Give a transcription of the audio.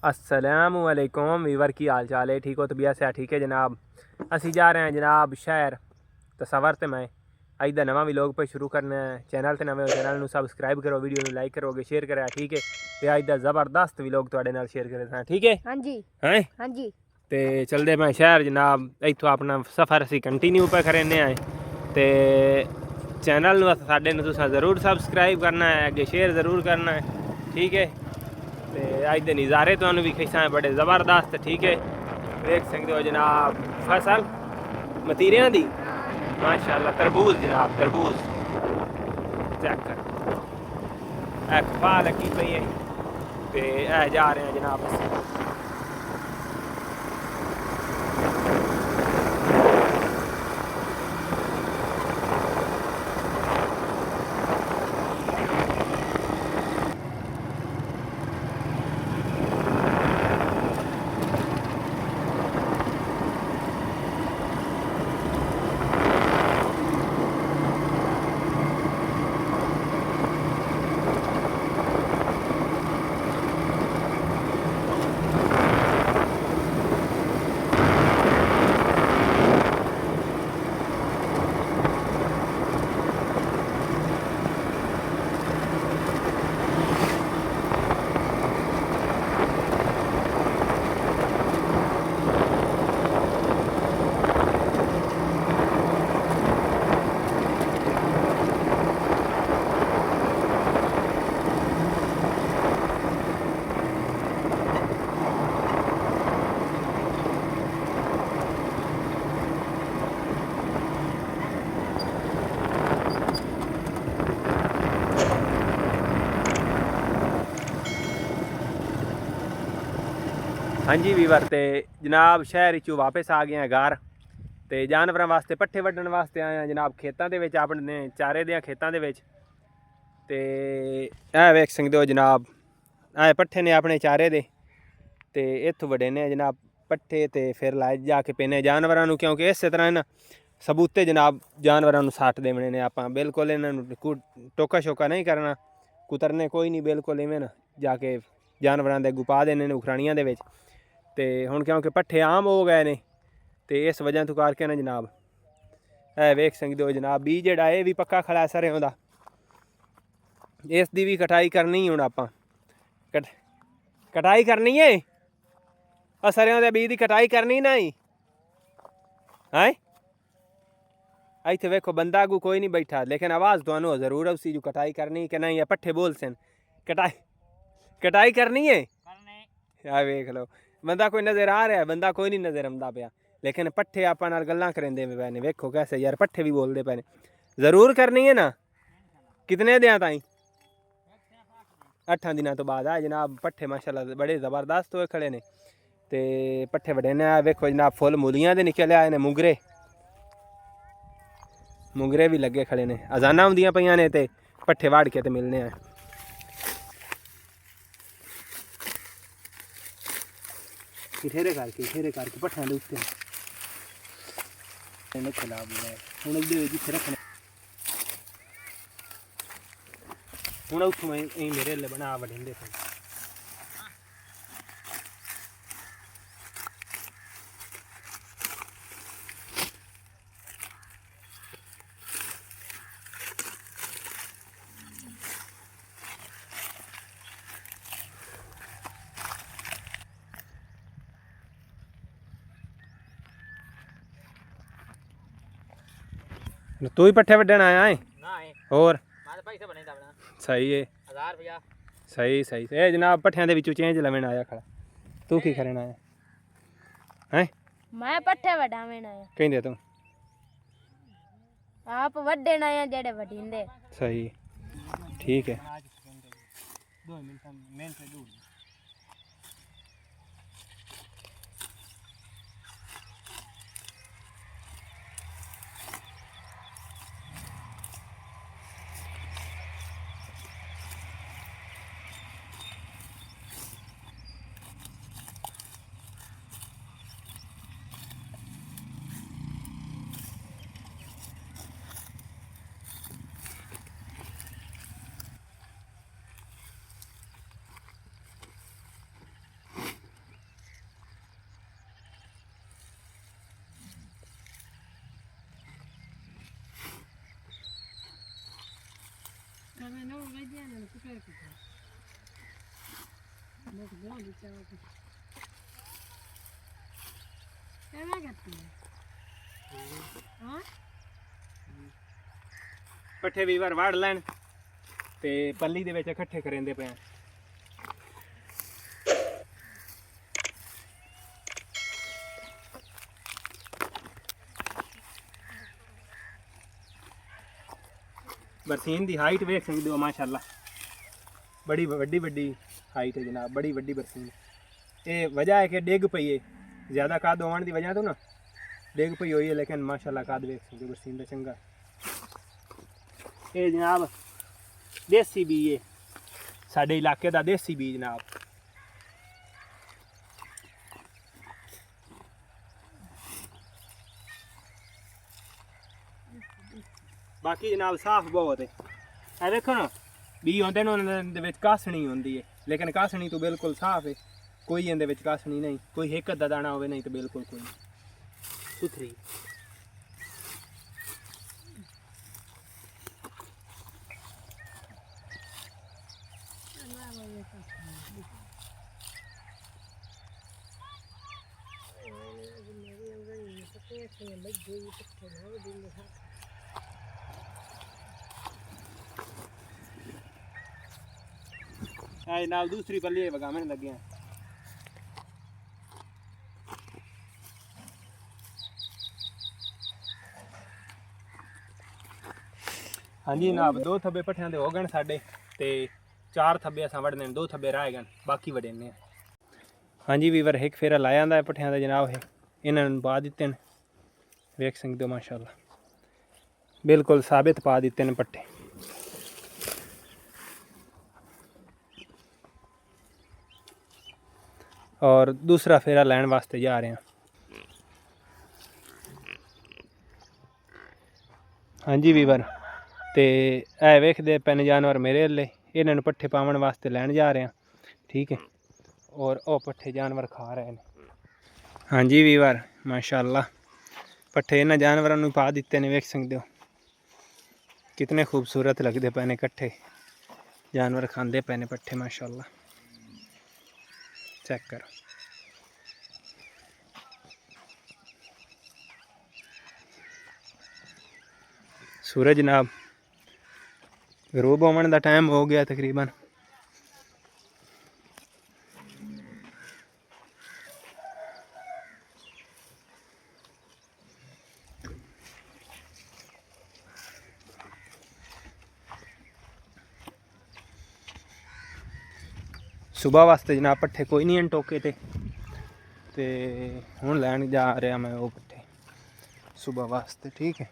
अस्सलामुअलैकुम वीवर की हाल चाल है। ठीक हो? तबीयत से ठीक है जनाब। असी जा रहे हैं जनाब शहर तसवर तो मैं अज का नवा व्लॉग पे शुरू करना है। चैनल तो नवे चैनल में सबसक्राइब करो, वीडियो में लाइक करोगे, शेयर करा। ठीक है तो अज का जबरदस्त व्लॉग तुहाडे नाल शेयर करे। ठीक है हाँ जी हैं हाँ जी। तो चलते मैं शहर जनाब। इतों अपना सफ़र असी कंटिन्यू पे करें आए तो चैनल साडे तुसा जरूर सबसक्राइब करना है, अगे शेयर जरूर करना है। ठीक है तो अज के नज़ारे तो भी खिस्सा बड़े ज़बरदस्त। ठीक है देख सकते हो जनाब फसल मतीरियां दी माशाल्लाह। तरबूज जनाब तरबूज चेक कर खफा लगी पई है तो जा रहे हैं जनाब अस। हाँ जी वीवर तो जनाब शहर चो वापस आ गए हैं घर तो जानवरों वास्ते पट्ठे वड्डण वास्ते आए हैं जनाब खेतों के अपने चारे दे खेतों के वेख सकते हो जनाब ऐ पट्ठे ने अपने चारे दे तो इत्थों वड्डे ने जनाब पट्ठे तो फिर लाए जाके पेने जानवरों क्योंकि इस तरह ना सबूते जनाब जानवरों सट देने ने आप बिल्कुल इन्हों टोका शोका नहीं करना, कुतरने कोई नहीं, बिल्कुल इवें ना जाके जानवरों के गुपा देने उखराणियां दे तो हुण क्योंकि पट्ठे आम हो गए ने तो इस वजह तो करके ना जनाब वेख सकते हो जनाब बी जिहड़ा ये भी पक्का खड़ा सरेआं दा। इसकी भी कटाई करनी हुण आपां कटाई करनी है सरेआं दे बीज की कटाई करनी नहीं है। इत्थे वेखो बंदा अगू कोई नहीं बैठा लेकिन आवाज़ तो जरूर है उसी जो कटाई करनी कि नहीं है पट्ठे बोल सन कटाई करनी है यार वेख लो बंदा कोई नज़र आ रहा है, बंदा कोई नहीं नज़र आंदा पाया लेकिन पट्ठे आप गल्लां करेंदे पे ने। वेखो कैसे यार पट्ठे भी बोलते पे ने। जरूर करनी है ना कितने दें ताई 8 दिनों तो बाद आ जनाब पट्ठे माशाल्लाह बड़े ज़बरदस्त हुए खड़े ने तो पट्ठे बड़े ने। वेखो जनाब फुल मूलियां दे निकले आए ने, मुंगरे भी लगे खड़े ने। अजाना होंदियां पईयां ने ते पट्ठे वाड़ के ते मिलने हैं। ठेरे करके पट्ठियां दे उत्ते खिलाफ हूँ जिथे रखने हूँ उतों मेरे ले बना वडेंदे पे तू ही पट्ठे वड्डण आया है और सही है 1000 रुपया सही ए जनाब पट्ठियां दे विचों चेंज लवेण आया खड़ा। तू की करन आया हैं? मैं पट्ठे वडावेण आया। कहंदे तू आप वड्डेण आया जेड़े वडींदे। सही ठीक है। ਪੱਠੇ ਵੀ ਵਾਰ ਵੜ ਲੈਣ ਤੇ ਪੱਲੀ ਦੇ ਵਿੱਚ ਇਕੱਠੇ ਕਰਿੰਦੇ ਪਏ ਆ। बरसीन की हाइट वेख सकते हो माशाल्लाह, बड़ी वड्डी वड्डी हाइट है जनाब, बड़ी वड्डी बरसीन। ये वजह है कि डिग पई है, ज़्यादा कद होने की वजह तो ना डिग पई हुई है, लेकिन माशाल्लाह कद वेख सकते हो बरसीन का चंगा। ये जनाब देसी बीज है, साडे इलाके का देसी बीज जनाब। बाकी जनाब साफ बहुत है। ਇਹ ਦੇਖੋ ਨਾ ਬੀ ਹੁੰਦੇ ਨੇ ਉਹਨਾਂ ਦੇ ਵਿੱਚ ਕਾਸਣੀ ਹੁੰਦੀ ਹੈ, ਲੇਕਿਨ ਕਾਸਣੀ ਤੋਂ ਬਿਲਕੁਲ ਸਾਫ ਹੈ, ਕੋਈ ਇਹਦੇ ਵਿੱਚ ਕਾਸਣੀ ਨਹੀਂ, ਕੋਈ ਇੱਕ ਅੱਧਾ ਦਾਣਾ ਹੋਵੇ ਨਹੀਂ ਤਾਂ ਬਿਲਕੁਲ ਕੋਈ ਸੁਥਰੀ। जनाब दूसरी पल्ली वगाने लगे हैं। हाँ जी जनाब, 2 थब्बे पट्ठियां दे हो गए साडे ते 4 थब्बे असां वड़ने, 2 थब्बे रह गए, बाकी वड़ेने। हाँ जी वीवर एक फेरा लाया आंदा है पट्ठियां दा जनाब, है इन्हां नूं पा दित्ते ने, वेख सकदे हो माशाल्लाह बिल्कुल साबित पा दित्ते ने पट्ठे। और दूसरा फेरा लैन वास्ते जा रहे हैं। हाँ जी वीवर, तो ऐ वेखते पैन जानवर मेरे अल्ले, इन्होंने पट्ठे पावन वास्ते लैन जा रहे हैं, ठीक है। और वो पट्ठे जानवर खा रहे हैं। हाँ जी वीवर माशाल्लाह पट्ठे इन्होंने जानवरों ने पा दिते ने, वेख सकते हो कितने खूबसूरत लगते पे ने, कट्ठे जानवर खाते पे ने पट्ठे माशाल्लाह, चेक करो। सूरज जनाब गरूब होने का टाइम हो गया तकरीबन। सुबह वास्ते जनाब पट्ठे कोई नहीं टोके ते हुण लैन जा रहा मैं वो पट्ठे सुबह वास्ते, ठीक है।